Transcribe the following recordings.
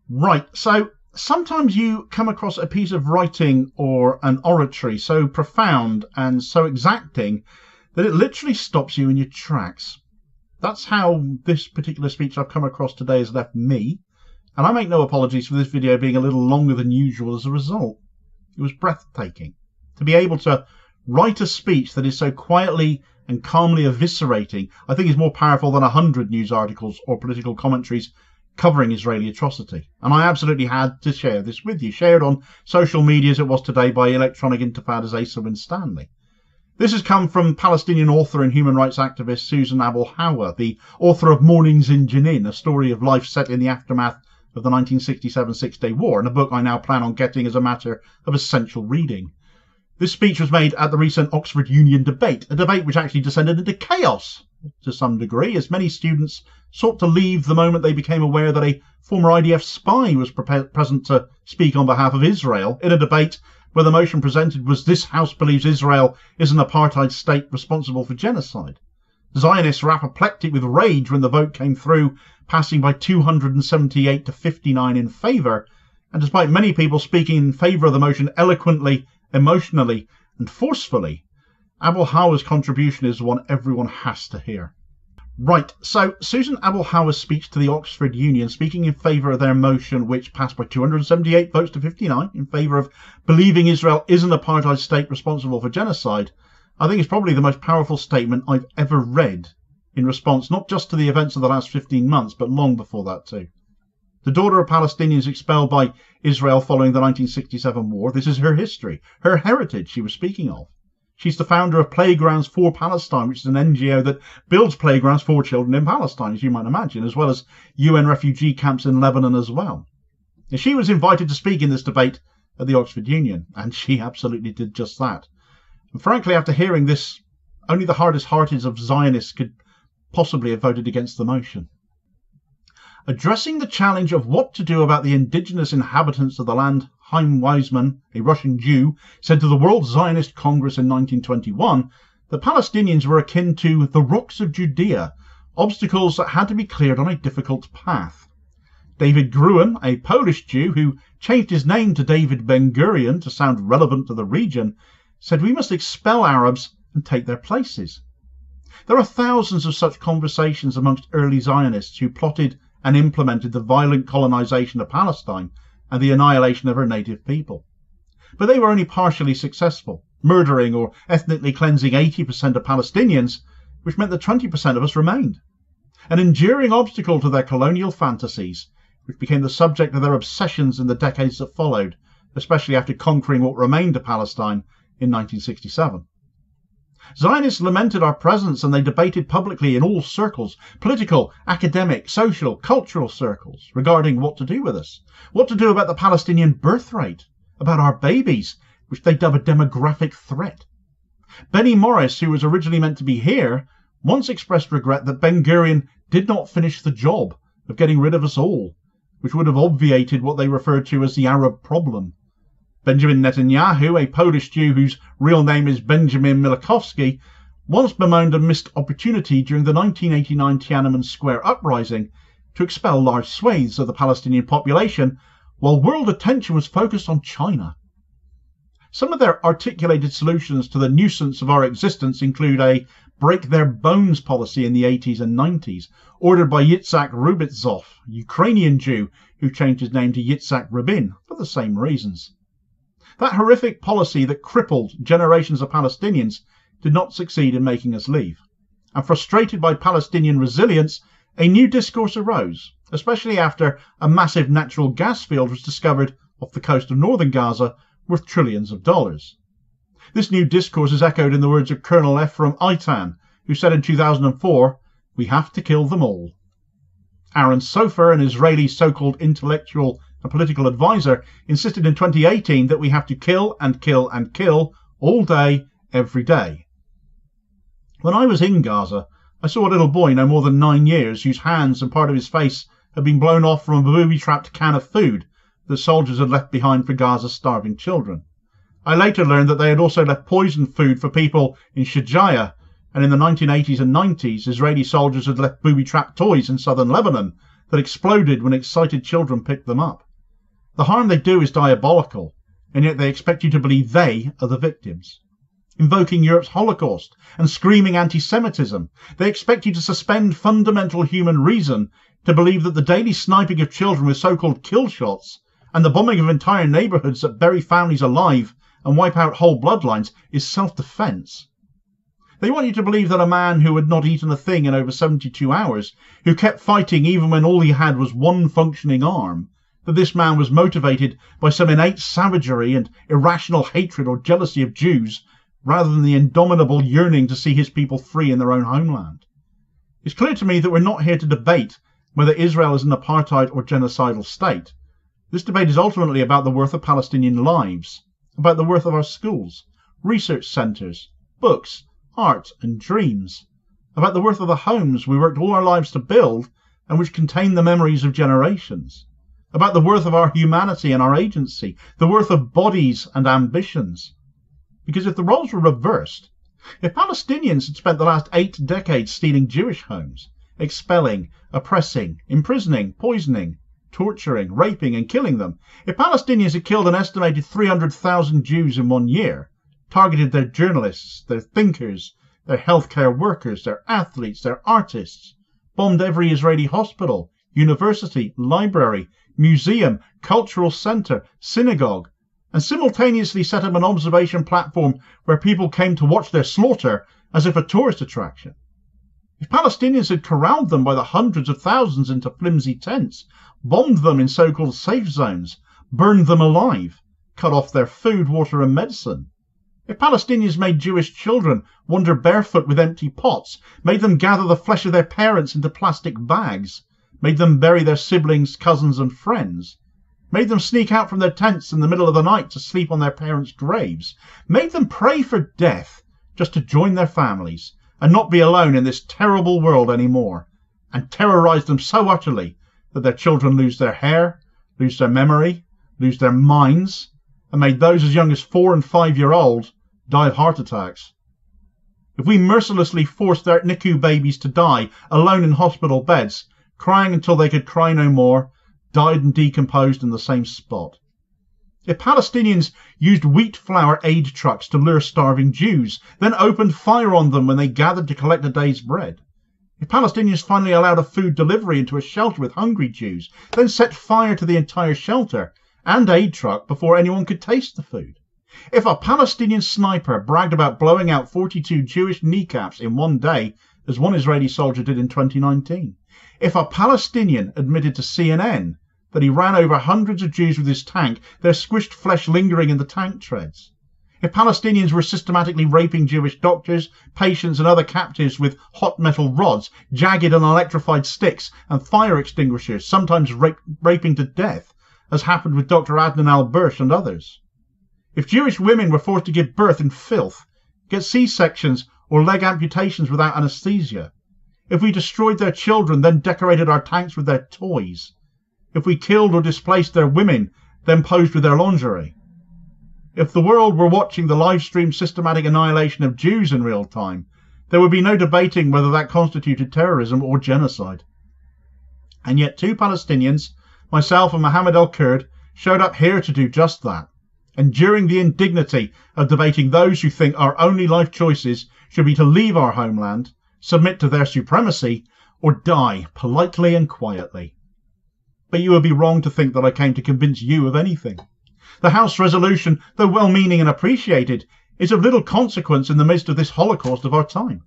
Right, so sometimes you come across a piece of writing or an oratory so profound and so exacting that it literally stops you in your tracks. That's how this particular speech I've come across today has left me, and I make no apologies for this video being a little longer than usual as a result. It was breathtaking. To be able to write a speech that is so quietly and calmly eviscerating, I think is more powerful than 100 news articles or political commentaries covering Israeli atrocity. And I absolutely had to share this with you. Shared on social media as it was today by Electronic Intifada's Asa Winstanley. This has come from Palestinian author and human rights activist Susan Abulhawa, the author of Mornings in Jenin, a story of life set in the aftermath of the 1967 Six-Day War, and a book I now plan on getting as a matter of essential reading. This speech was made at the recent Oxford Union debate, a debate which actually descended into chaos to some degree, as many students sought to leave the moment they became aware that a former IDF spy was present to speak on behalf of Israel in a debate where the motion presented was "This House believes Israel is an apartheid state responsible for genocide." Zionists were apoplectic with rage when the vote came through, passing by 278 to 59 in favour, and despite many people speaking in favour of the motion eloquently, emotionally and forcefully, Abulhawa's contribution is one everyone has to hear. Right, so Susan Abulhawa's speech to the Oxford Union, speaking in favour of their motion, which passed by 278 votes to 59, in favour of believing Israel is an apartheid state responsible for genocide, I think is probably the most powerful statement I've ever read in response not just to the events of the last 15 months, but long before that too. The daughter of Palestinians expelled by Israel following the 1967 war, this is her history, her heritage she was speaking of. She's the founder of Playgrounds for Palestine, which is an NGO that builds playgrounds for children in Palestine, as you might imagine, as well as UN refugee camps in Lebanon as well. And she was invited to speak in this debate at the Oxford Union, and she absolutely did just that. And frankly, after hearing this, only the hardest-hearted of Zionists could possibly have voted against the motion. Addressing the challenge of what to do about the indigenous inhabitants of the land, Chaim Weizmann, a Russian Jew, said to the World Zionist Congress in 1921 that Palestinians were akin to the rocks of Judea, obstacles that had to be cleared on a difficult path. David Gruen, a Polish Jew who changed his name to David Ben-Gurion to sound relevant to the region, said we must expel Arabs and take their places. There are thousands of such conversations amongst early Zionists who plotted and implemented the violent colonization of Palestine and the annihilation of her native people. But they were only partially successful, murdering or ethnically cleansing 80% of Palestinians, which meant that 20% of us remained. An enduring obstacle to their colonial fantasies, which became the subject of their obsessions in the decades that followed, especially after conquering what remained of Palestine in 1967. Zionists lamented our presence, and they debated publicly in all circles, political, academic, social, cultural circles, regarding what to do with us, what to do about the Palestinian birth rate, about our babies, which they dub a demographic threat. Benny Morris, who was originally meant to be here, once expressed regret that Ben-Gurion did not finish the job of getting rid of us all, which would have obviated what they referred to as the Arab problem. Benjamin Netanyahu, a Polish Jew whose real name is Benjamin Miłkowski, once bemoaned a missed opportunity during the 1989 Tiananmen Square uprising to expel large swathes of the Palestinian population, while world attention was focused on China. Some of their articulated solutions to the nuisance of our existence include a break their bones policy in the 80s and 90s, ordered by Yitzhak Rubitsov, a Ukrainian Jew who changed his name to Yitzhak Rabin for the same reasons. That horrific policy that crippled generations of Palestinians did not succeed in making us leave. And frustrated by Palestinian resilience, a new discourse arose, especially after a massive natural gas field was discovered off the coast of northern Gaza worth trillions of dollars. This new discourse is echoed in the words of Colonel Ephraim Eitan, who said in 2004, "We have to kill them all." Aaron Sofer, an Israeli so-called intellectual and political advisor, insisted in 2018 that we have to kill and kill and kill all day, every day. When I was in Gaza, I saw a little boy no more than 9 years whose hands and part of his face had been blown off from a booby-trapped can of food that soldiers had left behind for Gaza's starving children. I later learned that they had also left poisoned food for people in Shujaiya, and in the 1980s and 90s, Israeli soldiers had left booby-trapped toys in southern Lebanon that exploded when excited children picked them up. The harm they do is diabolical, and yet they expect you to believe they are the victims. Invoking Europe's Holocaust and screaming anti-Semitism, they expect you to suspend fundamental human reason to believe that the daily sniping of children with so-called kill shots and the bombing of entire neighbourhoods that bury families alive and wipe out whole bloodlines is self-defence. They want you to believe that a man who had not eaten a thing in over 72 hours, who kept fighting even when all he had was one functioning arm, that this man was motivated by some innate savagery and irrational hatred or jealousy of Jews, rather than the indomitable yearning to see his people free in their own homeland. It's clear to me that we're not here to debate whether Israel is an apartheid or genocidal state. This debate is ultimately about the worth of Palestinian lives, about the worth of our schools, research centres, books, art and dreams, about the worth of the homes we worked all our lives to build and which contain the memories of generations, about the worth of our humanity and our agency, the worth of bodies and ambitions. Because if the roles were reversed, if Palestinians had spent the last 8 decades stealing Jewish homes, expelling, oppressing, imprisoning, poisoning, torturing, raping and killing them, if Palestinians had killed an estimated 300,000 Jews in 1 year, targeted their journalists, their thinkers, their healthcare workers, their athletes, their artists, bombed every Israeli hospital, university, library, museum, cultural centre, synagogue, and simultaneously set up an observation platform where people came to watch their slaughter as if a tourist attraction. If Palestinians had corralled them by the hundreds of thousands into flimsy tents, bombed them in so-called safe zones, burned them alive, cut off their food, water and medicine, if Palestinians made Jewish children wander barefoot with empty pots, made them gather the flesh of their parents into plastic bags, made them bury their siblings, cousins and friends, made them sneak out from their tents in the middle of the night to sleep on their parents' graves, made them pray for death just to join their families and not be alone in this terrible world anymore, and terrorised them so utterly that their children lose their hair, lose their memory, lose their minds, and made those as young as 4 and 5-year-olds die of heart attacks. If we mercilessly forced their NICU babies to die alone in hospital beds, crying until they could cry no more, died and decomposed in the same spot. If Palestinians used wheat flour aid trucks to lure starving Jews, then opened fire on them when they gathered to collect a day's bread. If Palestinians finally allowed a food delivery into a shelter with hungry Jews, then set fire to the entire shelter and aid truck before anyone could taste the food. If a Palestinian sniper bragged about blowing out 42 Jewish kneecaps in 1 day, as one Israeli soldier did in 2019. If a Palestinian admitted to CNN that he ran over hundreds of Jews with his tank, their squished flesh lingering in the tank treads. If Palestinians were systematically raping Jewish doctors, patients and other captives with hot metal rods, jagged and electrified sticks and fire extinguishers, sometimes raping to death, as happened with Dr. Adnan al-Bursh and others. If Jewish women were forced to give birth in filth, get C-sections or leg amputations without anaesthesia. If we destroyed their children, then decorated our tanks with their toys. If we killed or displaced their women, then posed with their lingerie. If the world were watching the live-streamed systematic annihilation of Jews in real time, there would be no debating whether that constituted terrorism or genocide. And yet 2 Palestinians, myself and Mohammed al-Kurd, showed up here to do just that, enduring the indignity of debating those who think our only life choices should be to leave our homeland, submit to their supremacy, or die politely and quietly. But you would be wrong to think that I came to convince you of anything. The House resolution, though well-meaning and appreciated, is of little consequence in the midst of this Holocaust of our time.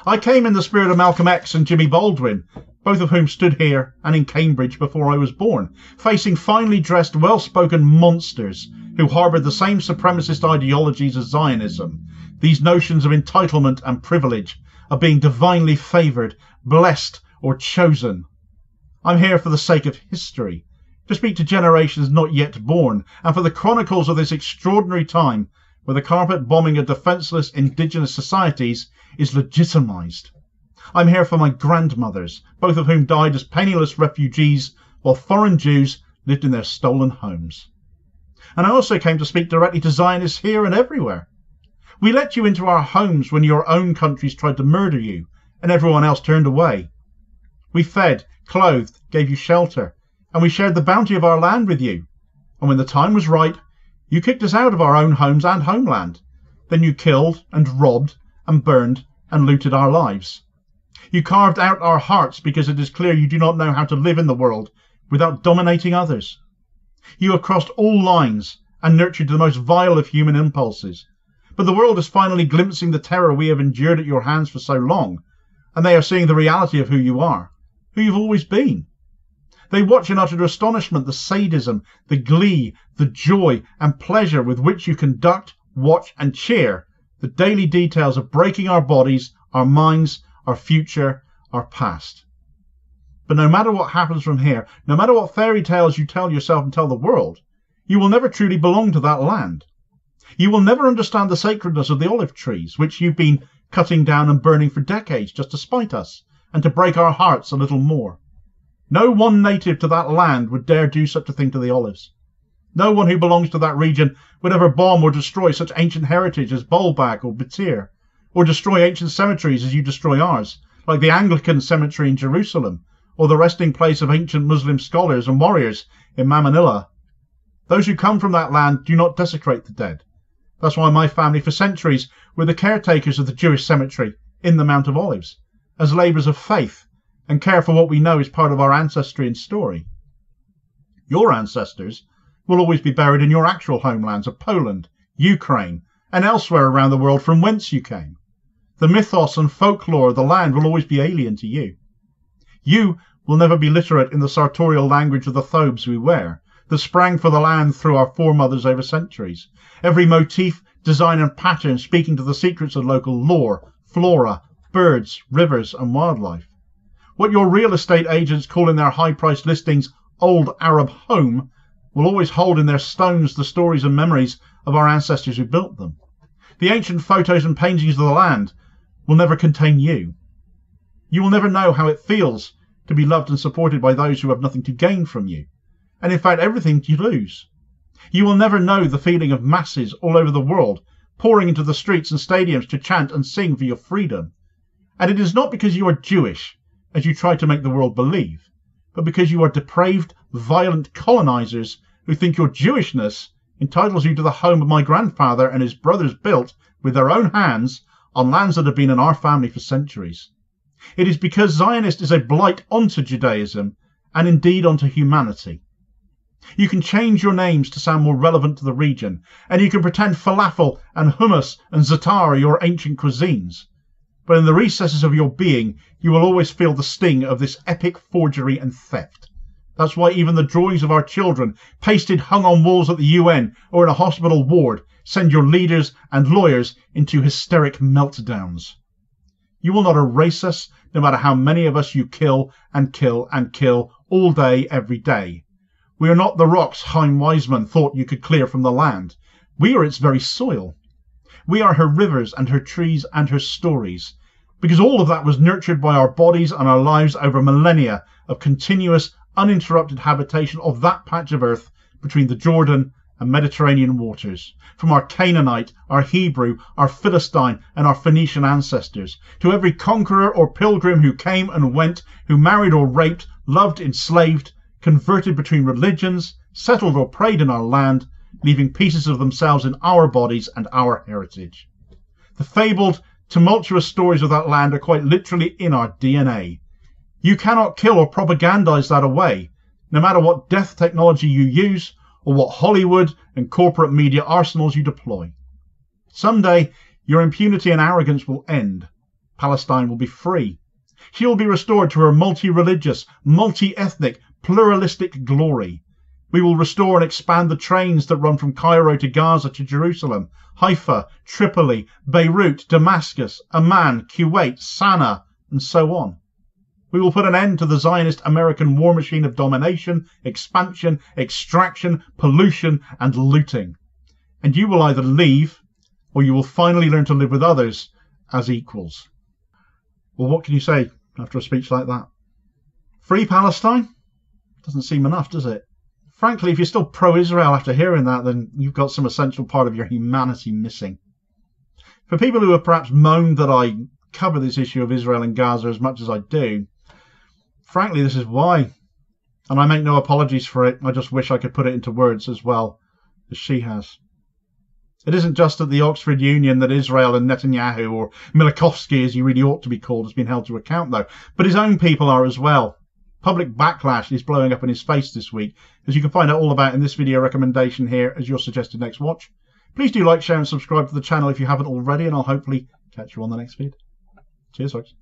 I came in the spirit of Malcolm X and Jimmy Baldwin, both of whom stood here and in Cambridge before I was born, facing finely dressed, well-spoken monsters who harboured the same supremacist ideologies as Zionism, these notions of entitlement and privilege, of being divinely favoured, blessed or chosen. I'm here for the sake of history, to speak to generations not yet born, and for the chronicles of this extraordinary time where the carpet bombing of defenceless indigenous societies is legitimised. I'm here for my grandmothers, both of whom died as penniless refugees while foreign Jews lived in their stolen homes. And I also came to speak directly to Zionists here and everywhere. We let you into our homes when your own countries tried to murder you and everyone else turned away. We fed, clothed, gave you shelter, and we shared the bounty of our land with you. And when the time was right, you kicked us out of our own homes and homeland. Then you killed and robbed and burned and looted our lives. You carved out our hearts because it is clear you do not know how to live in the world without dominating others. You have crossed all lines and nurtured the most vile of human impulses. But the world is finally glimpsing the terror we have endured at your hands for so long, and they are seeing the reality of who you are, who you've always been. They watch in utter astonishment the sadism, the glee, the joy and pleasure with which you conduct, watch and cheer the daily details of breaking our bodies, our minds, our future, our past. But no matter what happens from here, no matter what fairy tales you tell yourself and tell the world, you will never truly belong to that land. You will never understand the sacredness of the olive trees, which you've been cutting down and burning for decades just to spite us and to break our hearts a little more. No one native to that land would dare do such a thing to the olives. No one who belongs to that region would ever bomb or destroy such ancient heritage as Baalbek or Batir, or destroy ancient cemeteries as you destroy ours, like the Anglican cemetery in Jerusalem, or the resting place of ancient Muslim scholars and warriors in Manila. Those who come from that land do not desecrate the dead. That's why my family for centuries were the caretakers of the Jewish cemetery in the Mount of Olives, as labourers of faith, and care for what we know is part of our ancestry and story. Your ancestors will always be buried in your actual homelands of Poland, Ukraine, and elsewhere around the world from whence you came. The mythos and folklore of the land will always be alien to you. You will never be literate in the sartorial language of the thobes we wear, that sprang for the land through our foremothers over centuries. Every motif, design and pattern speaking to the secrets of local lore, flora, birds, rivers and wildlife. What your real estate agents call in their high-priced listings old Arab home will always hold in their stones the stories and memories of our ancestors who built them. The ancient photos and paintings of the land will never contain you. You will never know how it feels to be loved and supported by those who have nothing to gain from you, and in fact everything to lose. You will never know the feeling of masses all over the world pouring into the streets and stadiums to chant and sing for your freedom. And it is not because you are Jewish, as you try to make the world believe, but because you are depraved, violent colonizers who think your Jewishness entitles you to the home my grandfather and his brothers built with their own hands on lands that have been in our family for centuries. It is because Zionist is a blight onto Judaism and indeed onto humanity. You can change your names to sound more relevant to the region, and you can pretend falafel and hummus and za'atar are your ancient cuisines. But in the recesses of your being, you will always feel the sting of this epic forgery and theft. That's why even the drawings of our children, pasted hung on walls at the UN or in a hospital ward, send your leaders and lawyers into hysteric meltdowns. You will not erase us, no matter how many of us you kill and kill and kill all day, every day. We are not the rocks Chaim Weizmann thought you could clear from the land. We are its very soil. We are her rivers and her trees and her stories, because all of that was nurtured by our bodies and our lives over millennia of continuous, uninterrupted habitation of that patch of earth between the Jordan and Mediterranean waters, from our Canaanite, our Hebrew, our Philistine and our Phoenician ancestors, to every conqueror or pilgrim who came and went, who married or raped, loved, enslaved, converted between religions, settled or prayed in our land, leaving pieces of themselves in our bodies and our heritage. The fabled, tumultuous stories of that land are quite literally in our DNA. You cannot kill or propagandize that away, no matter what death technology you use or what Hollywood and corporate media arsenals you deploy. Someday, your impunity and arrogance will end. Palestine will be free. She will be restored to her multi-religious, multi-ethnic, pluralistic glory. We will restore and expand the trains that run from Cairo to Gaza to Jerusalem, Haifa, Tripoli, Beirut, Damascus, Amman, Kuwait, Sana'a, and so on. We will put an end to the Zionist American war machine of domination, expansion, extraction, pollution, and looting. And you will either leave, or you will finally learn to live with others as equals. Well, what can you say after a speech like that? Free Palestine? Doesn't seem enough, does it? Frankly, if you're still pro-Israel after hearing that, then you've got some essential part of your humanity missing. For people who have perhaps moaned that I cover this issue of Israel and Gaza as much as I do, frankly, this is why. And I make no apologies for it. I just wish I could put it into words as well as she has. It isn't just at the Oxford Union that Israel and Netanyahu, or Milakovsky as he really ought to be called, has been held to account, though. But his own people are as well. Public backlash is blowing up in his face this week, as you can find out all about in this video recommendation here as your suggested next watch. Please do like, share and subscribe to the channel if you haven't already, and I'll hopefully catch you on the next vid. Cheers, folks.